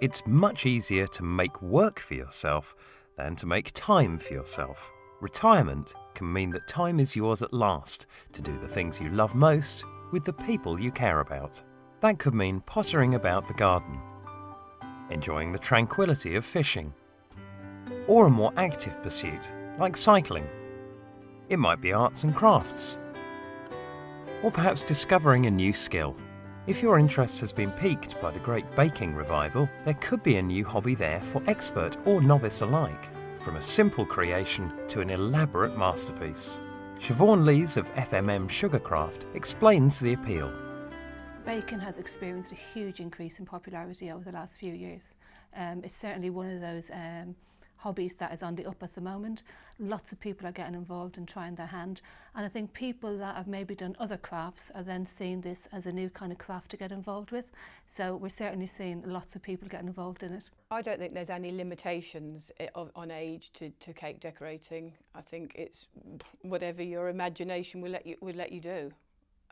It's much easier to make work for yourself than to make time for yourself. Retirement can mean that time is yours at last to do the things you love most with the people you care about. That could mean pottering about the garden, enjoying the tranquility of fishing, or a more active pursuit like cycling. It might be arts and crafts, or perhaps discovering a new skill. If your interest has been piqued by the great baking revival, there could be a new hobby there for expert or novice alike, from a simple creation to an elaborate masterpiece. Siobhan Lees of FMM Sugarcraft explains the appeal. Baking has experienced a huge increase in popularity over the last few years. It's certainly one of those hobbies that is on the up at the moment. Lots of people are getting involved and trying their hand, and I think people that have maybe done other crafts are then seeing this as a new kind of craft to get involved with. So we're certainly seeing lots of people getting involved in it. I don't think there's any limitations on age to cake decorating. I think it's whatever your imagination will let you do.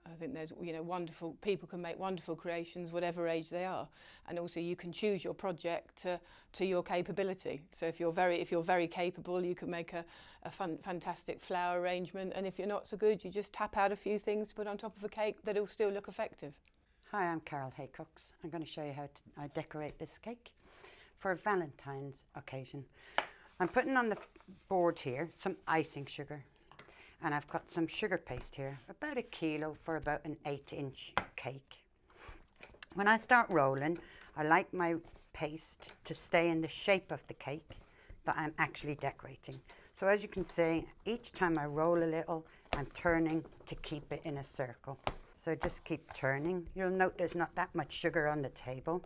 I think there's, wonderful people can make wonderful creations whatever age they are, and also you can choose your project to your capability. So if you're very capable, you can make a fantastic flower arrangement, and if you're not so good, you just tap out a few things to put on top of a cake that'll still look effective. Hi, I'm Carol Haycooks. I'm going to show you how I decorate this cake for a Valentine's occasion. I'm putting on the board here some icing sugar. And I've got some sugar paste here, about 1 kilo for about an 8-inch cake. When I start rolling, I like my paste to stay in the shape of the cake that I'm actually decorating. So as you can see, each time I roll a little, I'm turning to keep it in a circle. So just keep turning. You'll note there's not that much sugar on the table.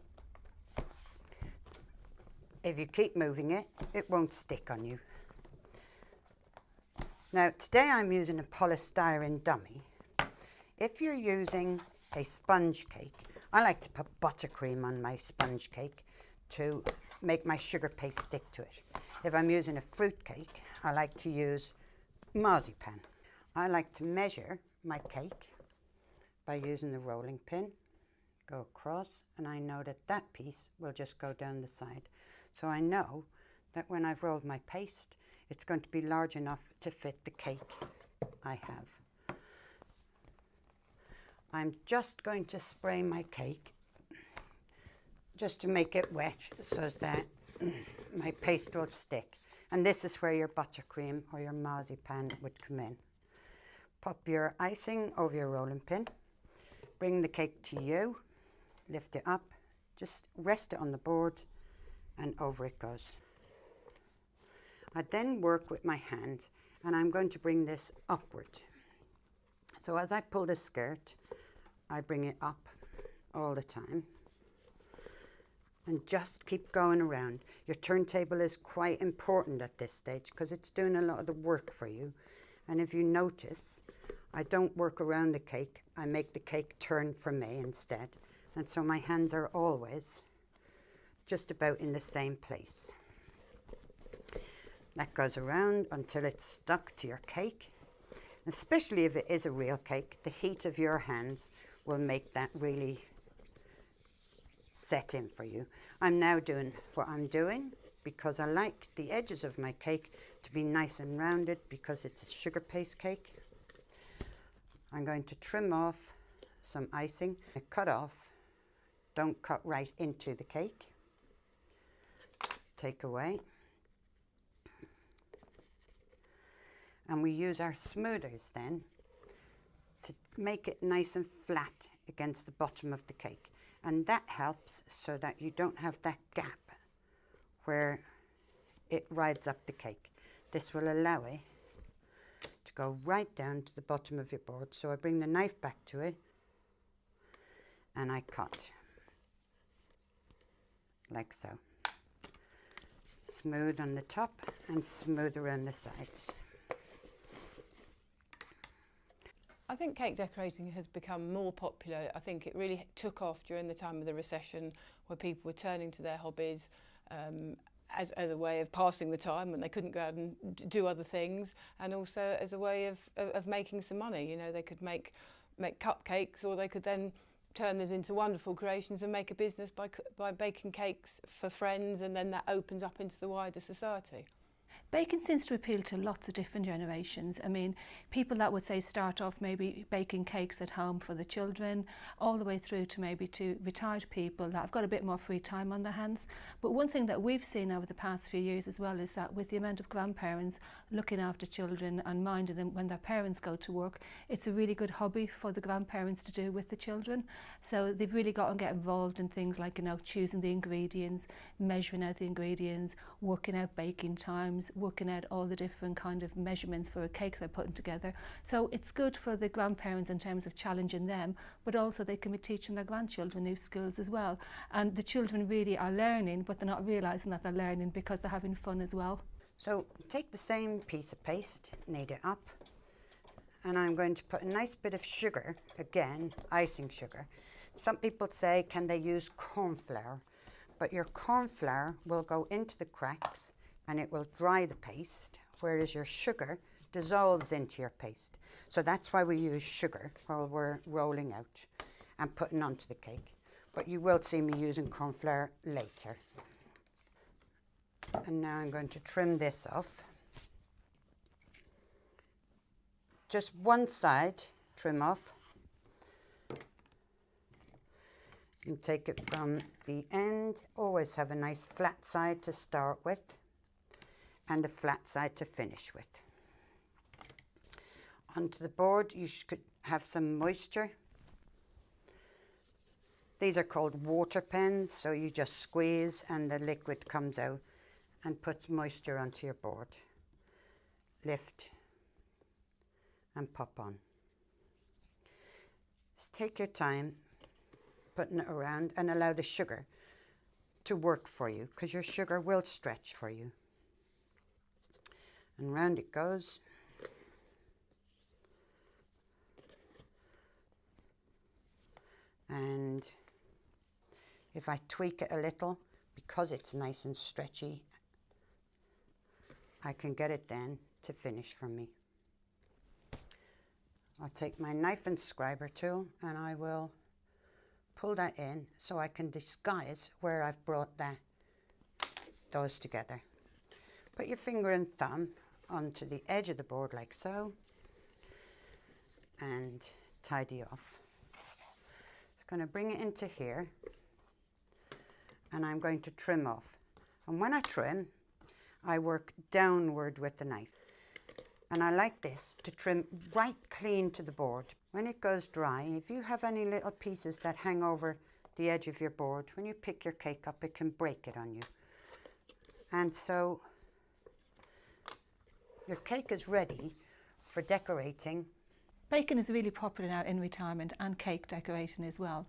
If you keep moving it, it won't stick on you. Now, today I'm using a polystyrene dummy. If you're using a sponge cake, I like to put buttercream on my sponge cake to make my sugar paste stick to it. If I'm using a fruit cake, I like to use marzipan. I like to measure my cake by using the rolling pin, go across, and I know that that piece will just go down the side. So I know that when I've rolled my paste, it's going to be large enough to fit the cake I have. I'm just going to spray my cake just to make it wet so that my paste will stick. And this is where your buttercream or your marzipan would come in. Pop your icing over your rolling pin, bring the cake to you, lift it up, just rest it on the board, and over it goes. I then work with my hand, and I'm going to bring this upward. So as I pull the skirt, I bring it up all the time. And just keep going around. Your turntable is quite important at this stage because it's doing a lot of the work for you. And if you notice, I don't work around the cake. I make the cake turn for me instead. And so my hands are always just about in the same place. That goes around until it's stuck to your cake. Especially if it is a real cake, the heat of your hands will make that really set in for you. I'm now doing what I'm doing because I like the edges of my cake to be nice and rounded because it's a sugar paste cake. I'm going to trim off some icing. Cut off, don't cut right into the cake. Take away. And we use our smoothers then to make it nice and flat against the bottom of the cake. And that helps so that you don't have that gap where it rides up the cake. This will allow it to go right down to the bottom of your board. So I bring the knife back to it and I cut like so. Smooth on the top and smooth around the sides. I think cake decorating has become more popular. I think it really took off during the time of the recession, where people were turning to their hobbies as a way of passing the time when they couldn't go out and do other things, and also as a way of making some money. You know, they could make cupcakes, or they could then turn this into wonderful creations and make a business by baking cakes for friends, and then that opens up into the wider society. Baking seems to appeal to lots of different generations. I mean, people that would say start off maybe baking cakes at home for the children, all the way through to maybe to retired people that have got a bit more free time on their hands. But one thing that we've seen over the past few years as well is that with the amount of grandparents looking after children and minding them when their parents go to work, it's a really good hobby for the grandparents to do with the children. So they've really got to get involved in things like, you know, choosing the ingredients, measuring out the ingredients, working out baking times, working out all the different kind of measurements for a cake they're putting together. So it's good for the grandparents in terms of challenging them, but also they can be teaching their grandchildren new skills as well. And the children really are learning, but they're not realising that they're learning because they're having fun as well. So take the same piece of paste, knead it up, and I'm going to put a nice bit of sugar, again, icing sugar. Some people say, can they use corn flour? But your corn flour will go into the cracks and it will dry the paste, whereas your sugar dissolves into your paste. So that's why we use sugar while we're rolling out and putting onto the cake. But you will see me using corn flour later. And now I'm going to trim this off. Just one side trim off. And take it from the end. Always have a nice flat side to start with and a flat side to finish with. Onto the board you should have some moisture. These are called water pens, so you just squeeze and the liquid comes out and puts moisture onto your board. Lift and pop on. Just take your time putting it around and allow the sugar to work for you, because your sugar will stretch for you. And round it goes. And if I tweak it a little, because it's nice and stretchy, I can get it then to finish for me. I'll take my knife and scriber tool and I will pull that in so I can disguise where I've brought those together. Put your finger and thumb onto the edge of the board like so and tidy off. Just going to bring it into here and I'm going to trim off. And when I trim, I work downward with the knife. And I like this to trim right clean to the board. When it goes dry, if you have any little pieces that hang over the edge of your board, when you pick your cake up, it can break it on you. And so your cake is ready for decorating. Baking is really popular now in retirement, and cake decorating as well.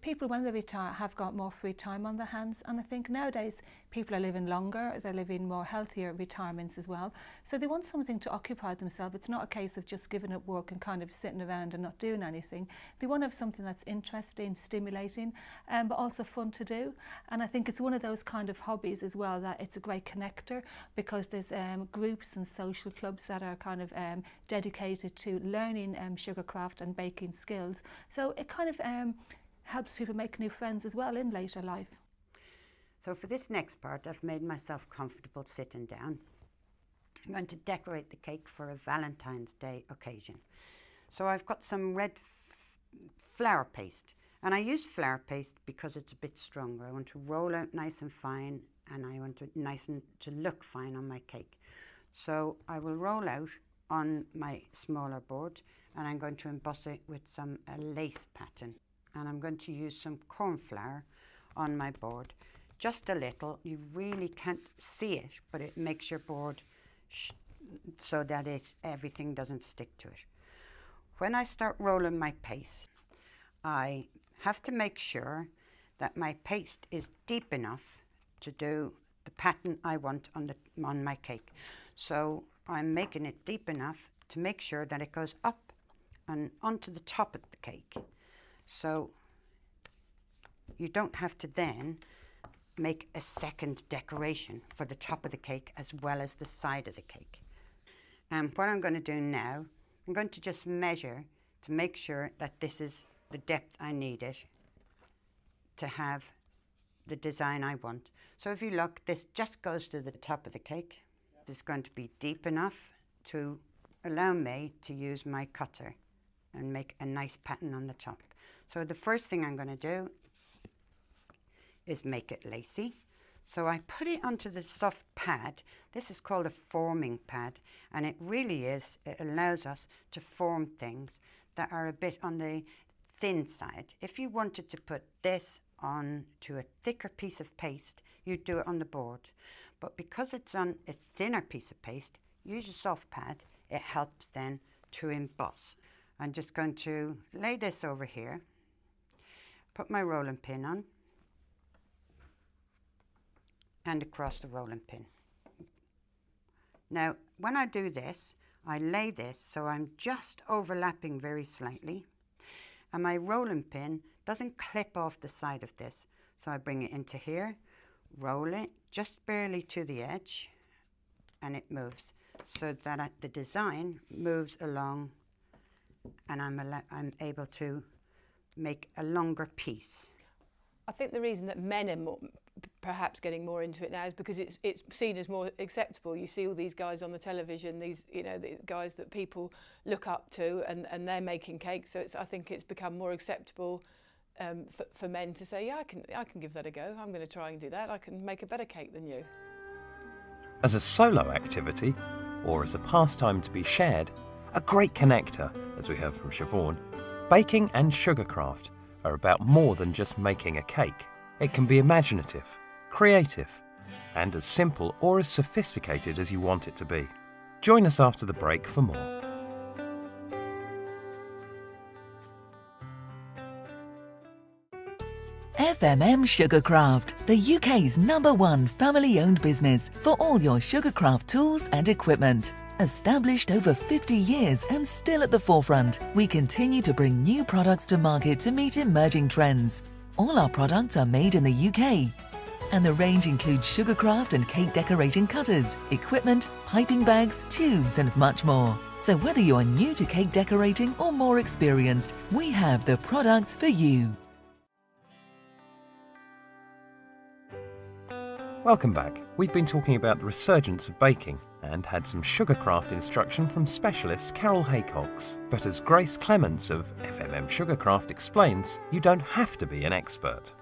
People, when they retire, have got more free time on their hands, and I think nowadays people are living longer, they're living more healthier retirements as well, so they want something to occupy themselves. It's not a case of just giving up work and kind of sitting around and not doing anything. They want to have something that's interesting, stimulating, but also fun to do. And I think it's one of those kind of hobbies as well that it's a great connector, because there's groups and social clubs that are kind of dedicated to learning sugarcraft and baking skills. So it kind of helps people make new friends as well in later life. So for this next part, I've made myself comfortable sitting down. I'm going to decorate the cake for a Valentine's Day occasion. So I've got some red flour paste, and I use flour paste because it's a bit stronger. I want to roll out nice and fine, and I want it nice and to look fine on my cake. So I will roll out on my smaller board, and I'm going to emboss it with some lace pattern. And I'm going to use some corn flour on my board, just a little. You really can't see it, but it makes your board so that everything doesn't stick to it. When I start rolling my paste, I have to make sure that my paste is deep enough to do the pattern I want on my cake. So I'm making it deep enough to make sure that it goes up and onto the top of the cake. So you don't have to then make a second decoration for the top of the cake as well as the side of the cake. And what I'm going to do now, I'm going to just measure to make sure that this is the depth I need it to have the design I want. So if you look, this just goes to the top of the cake. It's going to be deep enough to allow me to use my cutter and make a nice pattern on the top. So the first thing I'm going to do is make it lacy. So I put it onto the soft pad. This is called a forming pad, and it really is, it allows us to form things that are a bit on the thin side. If you wanted to put this onto a thicker piece of paste, you'd do it on the board. But because it's on a thinner piece of paste, use a soft pad. It helps then to emboss. I'm just going to lay this over here, put my rolling pin on, and across the rolling pin. Now, when I do this, I lay this so I'm just overlapping very slightly, and my rolling pin doesn't clip off the side of this. So I bring it into here, roll it just barely to the edge, and it moves so that the design moves along, and I'm able to make a longer piece. I think the reason that men are perhaps getting more into it now is because it's seen as more acceptable. You see all these guys on the television, these the guys that people look up to, and they're making cakes. So I think it's become more acceptable for men to say, yeah, I can give that a go. I'm going to try and do that. I can make a better cake than you. As a solo activity, or as a pastime to be shared, a great connector, as we heard from Siobhan, baking and Sugarcraft are about more than just making a cake. It can be imaginative, creative, and as simple or as sophisticated as you want it to be. Join us after the break for more. FMM Sugarcraft, the UK's #1 family-owned business for all your Sugarcraft tools and equipment. Established over 50 years and still at the forefront, we continue to bring new products to market to meet emerging trends. All our products are made in the UK, and the range includes Sugarcraft and cake decorating cutters, equipment, piping bags, tubes, and much more. So whether you are new to cake decorating or more experienced, we have the products for you. Welcome back. We've been talking about the resurgence of baking and had some Sugarcraft instruction from specialist Carol Haycox. But as Grace Clements of FMM Sugarcraft explains, you don't have to be an expert.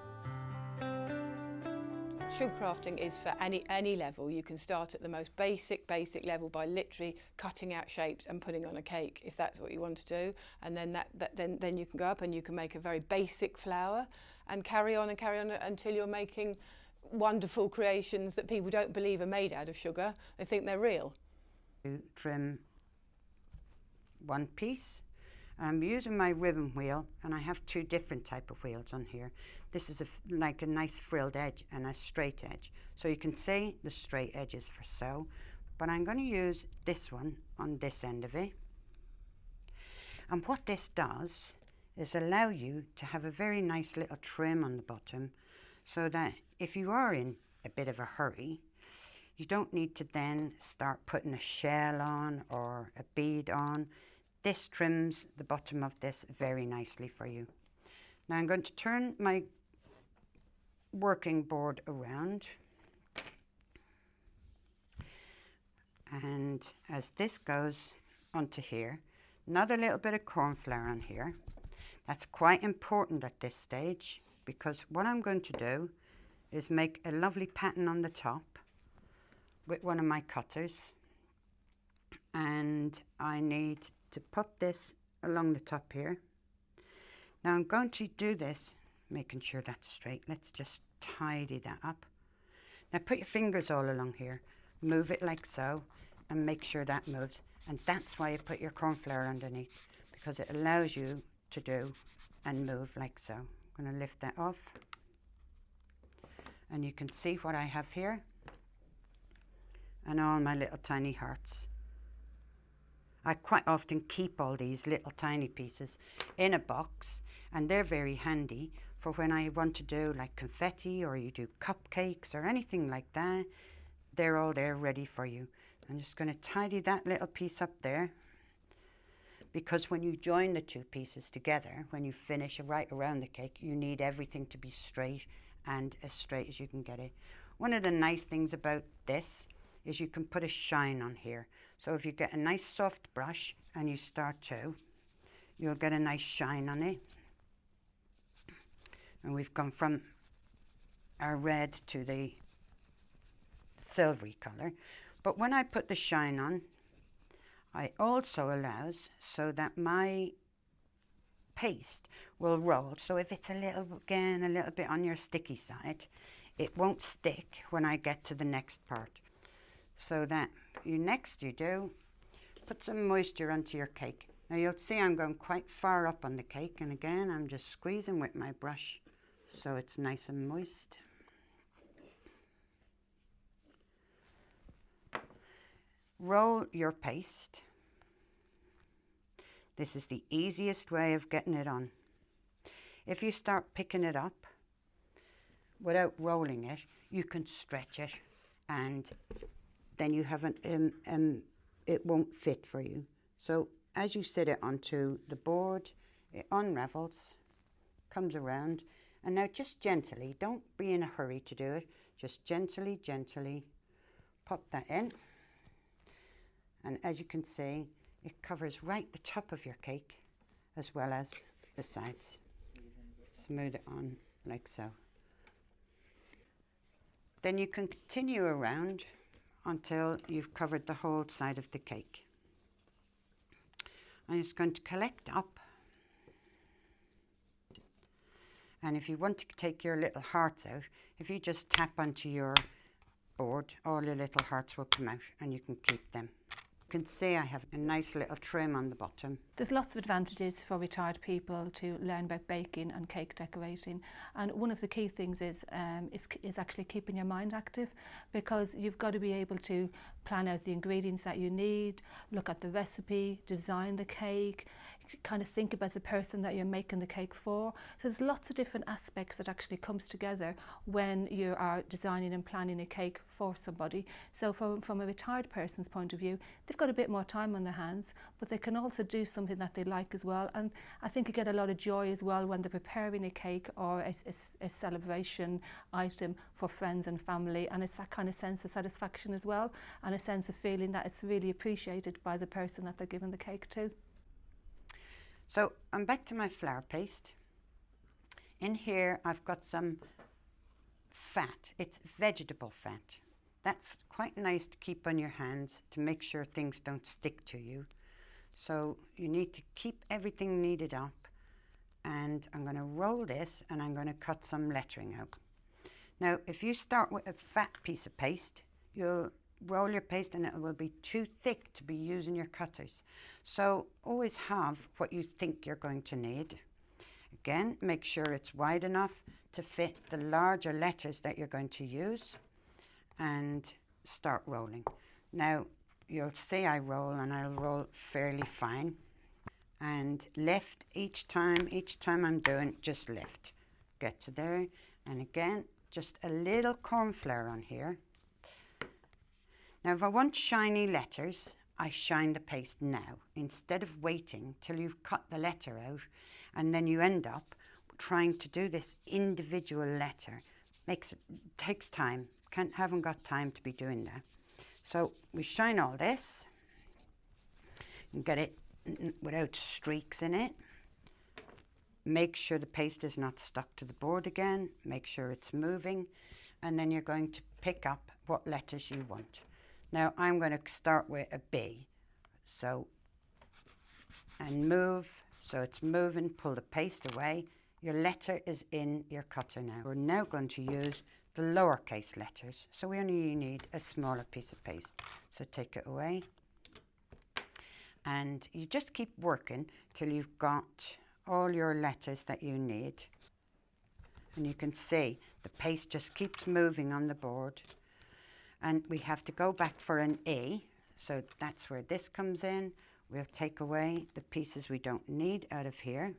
Sugarcrafting is for any level. You can start at the most basic level by literally cutting out shapes and putting on a cake, if that's what you want to do. And then then you can go up and you can make a very basic flour and carry on until you're making wonderful creations that people don't believe are made out of sugar. They think they're real. To trim one piece, I'm using my ribbon wheel, and I have two different type of wheels on here. This is like a nice frilled edge and a straight edge. So you can see the straight edges for so, but I'm going to use this one on this end of it. And what this does is allow you to have a very nice little trim on the bottom, so that if you are in a bit of a hurry, you don't need to then start putting a shell on or a bead on. This trims the bottom of this very nicely for you. Now I'm going to turn my working board around, and as this goes onto here, another little bit of corn flour on here. That's quite important at this stage, because what I'm going to do is make a lovely pattern on the top with one of my cutters, and I need to pop this along the top here. Now I'm going to do this, making sure that's straight. Let's just tidy that up. Now put your fingers all along here, move it like so, and make sure that moves. And that's why you put your corn flour underneath, because it allows you to do and move like so. I'm going to lift that off, and you can see what I have here, and all my little tiny hearts. I quite often keep all these little tiny pieces in a box, and they're very handy for when I want to do like confetti, or you do cupcakes or anything like that. They're all there ready for you. I'm just going to tidy that little piece up there, because when you join the two pieces together, when you finish right around the cake, you need everything to be straight and as straight as you can get it. One of the nice things about this is you can put a shine on here. So if you get a nice soft brush and you start to, you'll get a nice shine on it. And we've gone from our red to the silvery colour. But when I put the shine on, I also allows so that my paste will roll. So if it's a little bit on your sticky side, it won't stick when I get to the next part. So that you do put some moisture onto your cake. Now you'll see I'm going quite far up on the cake, and again I'm just squeezing with my brush so it's nice and moist. Roll your paste. This is the easiest way of getting it on. If you start picking it up without rolling it, you can stretch it, and then you haven't it won't fit for you. So as you sit it onto the board, it unravels, comes around, and now just gently, don't be in a hurry to do it, just gently pop that in, and as you can see, it covers right the top of your cake as well as the sides. Smooth it on like so. Then you can continue around until you've covered the whole side of the cake. I'm just going to collect up, and if you want to take your little hearts out, if you just tap onto your board, all the little hearts will come out and you can keep them. You can see I have a nice little trim on the bottom. There's lots of advantages for retired people to learn about baking and cake decorating, and one of the key things is actually keeping your mind active, because you've got to be able to plan out the ingredients that you need, look at the recipe, design the cake, kind of think about the person that you're making the cake for. So there's lots of different aspects that actually comes together when you are designing and planning a cake for somebody. So from a retired person's point of view, they've got a bit more time on their hands, but they can also do something that they like as well. And I think you get a lot of joy as well when they're preparing a cake or a celebration item for friends and family, and it's that kind of sense of satisfaction as well, and a sense of feeling that it's really appreciated by the person that they're giving the cake to. So I'm back to my flour paste. In here I've got some fat. It's vegetable fat. That's quite nice to keep on your hands to make sure things don't stick to you. So you need to keep everything kneaded up, and I'm going to roll this and I'm going to cut some lettering out. Now if you start with a fat piece of paste, you'll roll your paste and it will be too thick to be using your cutters. So always have what you think you're going to need. Again, make sure it's wide enough to fit the larger letters that you're going to use, and start rolling. Now you'll see I roll, and I'll roll fairly fine, and lift each time I'm doing, just lift. Get to there, and again just a little corn flour on here. Now if I want shiny letters, I shine the paste now, instead of waiting till you've cut the letter out and then you end up trying to do this individual letter. Takes time, haven't got time to be doing that. So we shine all this and get it without streaks in it. Make sure the paste is not stuck to the board again, make sure it's moving, and then you're going to pick up what letters you want. Now I'm going to start with a B, and move, so it's moving, pull the paste away, your letter is in your cutter now. We're now going to use the lowercase letters, so we only need a smaller piece of paste. So take it away, and you just keep working till you've got all your letters that you need. And you can see the paste just keeps moving on the board. And we have to go back for an E, so that's where this comes in. We'll take away the pieces we don't need out of here.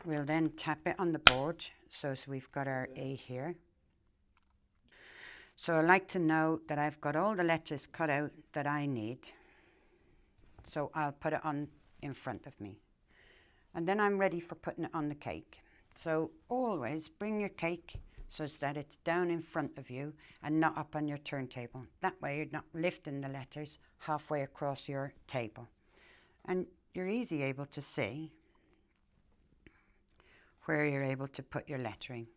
We'll then tap it on the board, so we've got our E here. So I like to know that I've got all the letters cut out that I need. So I'll put it on in front of me. And then I'm ready for putting it on the cake. So always bring your cake so that it's down in front of you and not up on your turntable. That way you're not lifting the letters halfway across your table. And you're easily able to see where you're able to put your lettering.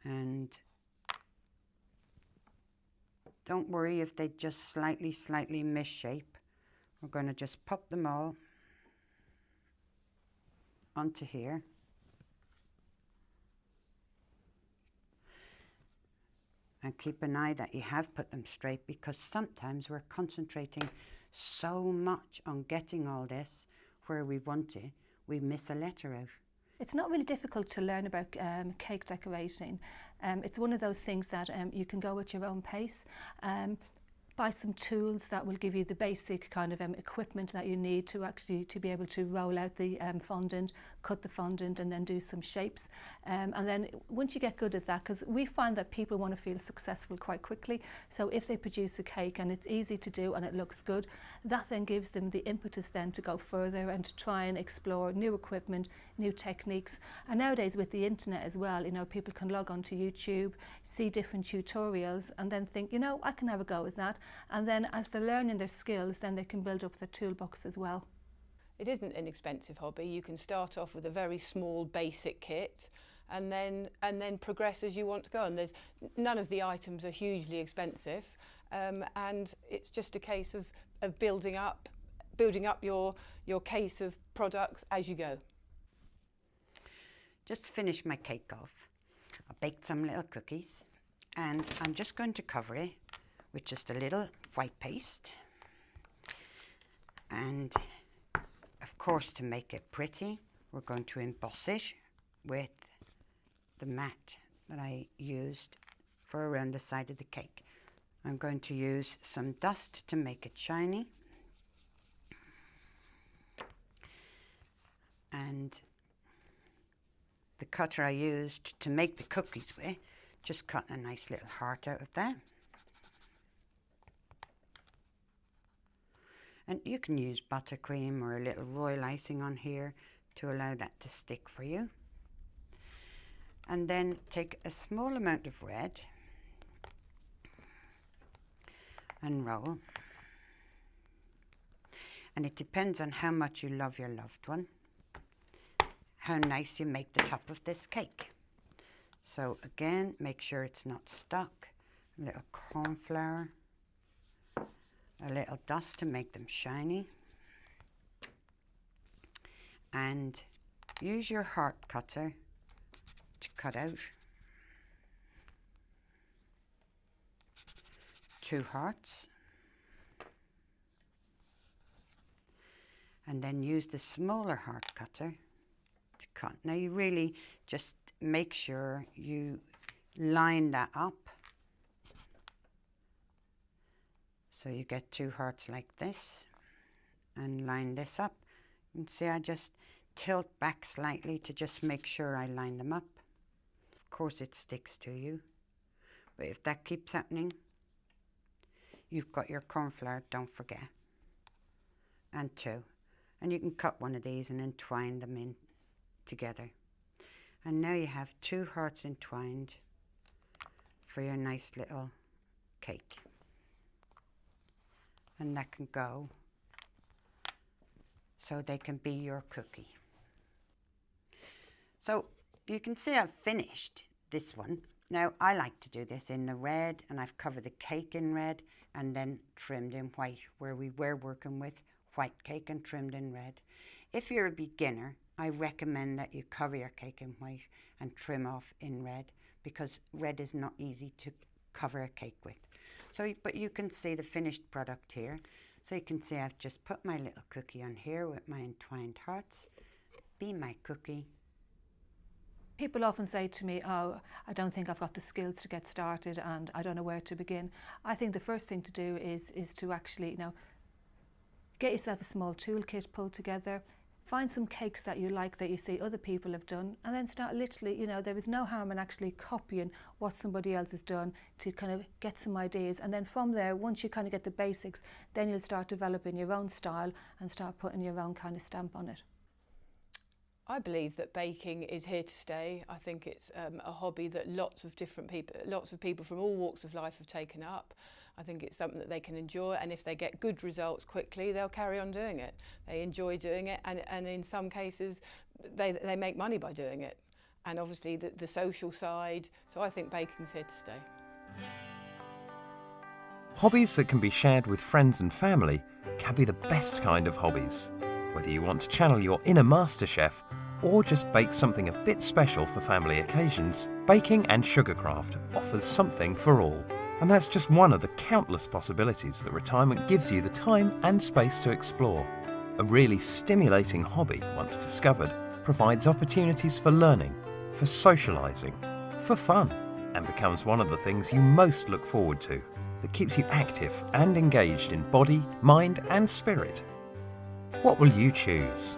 And don't worry if they just slightly misshape. We're going to just pop them all onto here. And keep an eye that you have put them straight, because sometimes we're concentrating so much on getting all this where we want it, we miss a letter out. It's not really difficult to learn about cake decorating. It's one of those things that you can go at your own pace. Buy some tools that will give you the basic kind of equipment that you need to be able to roll out the fondant, cut the fondant, and then do some shapes. And then once you get good at that, because we find that people want to feel successful quite quickly, so if they produce a cake and it's easy to do and it looks good, that then gives them the impetus then to go further and to try and explore new equipment, new techniques. And nowadays with the internet as well, you know, people can log on to YouTube, see different tutorials, and then think, you know, I can have a go with that. And then as they're learning their skills, then they can build up their toolbox as well. It isn't an expensive hobby. You can start off with a very small basic kit and then progress as you want to go. And there's none of the items are hugely expensive, and it's just a case of building up your case of products as you go. Just to finish my cake off, I baked some little cookies, and I'm just going to cover it with just a little white paste. And of course, to make it pretty, we're going to emboss it with the mat that I used for around the side of the cake. I'm going to use some dust to make it shiny. And the cutter I used to make the cookies with, just cut a nice little heart out of that. And you can use buttercream or a little royal icing on here to allow that to stick for you. And then take a small amount of red and roll. And it depends on how much you love your loved one, how nice you make the top of this cake. So again, make sure it's not stuck. A little corn flour, a little dust to make them shiny, and use your heart cutter to cut out 2 hearts, and then use the smaller heart cutter to cut. Now you really just make sure you line that up. So you get 2 hearts like this and line this up. You can see I just tilt back slightly to just make sure I line them up. Of course it sticks to you, but if that keeps happening, you've got your corn flour, don't forget, and 2. And you can cut one of these and entwine them in together. And now you have 2 hearts entwined for your nice little cake. And that can go so they can be your cookie. So you can see I've finished this one. Now I like to do this in the red, and I've covered the cake in red and then trimmed in white, where we were working with white cake and trimmed in red. If you're a beginner, I recommend that you cover your cake in white and trim off in red, because red is not easy to cover a cake with. So, but you can see the finished product here. So you can see I've just put my little cookie on here with my entwined hearts. Be my cookie. People often say to me, oh, I don't think I've got the skills to get started and I don't know where to begin. I think the first thing to do is to actually, get yourself a small toolkit pulled together. find some cakes that you like that you see other people have done, and then start literally, you know, there is no harm in actually copying what somebody else has done to kind of get some ideas. And then from there, once you kind of get the basics, then you'll start developing your own style and start putting your own kind of stamp on it. I believe that baking is here to stay. I think it's a hobby that lots of people from all walks of life have taken up. I think it's something that they can enjoy, and if they get good results quickly, they'll carry on doing it. They enjoy doing it, and in some cases, they make money by doing it. And obviously the social side, so I think baking's here to stay. Hobbies that can be shared with friends and family can be the best kind of hobbies. Whether you want to channel your inner master chef or just bake something a bit special for family occasions, Baking and Sugarcraft offers something for all. And that's just one of the countless possibilities that retirement gives you the time and space to explore. A really stimulating hobby, once discovered, provides opportunities for learning, for socialising, for fun, and becomes one of the things you most look forward to, that keeps you active and engaged in body, mind and spirit. What will you choose?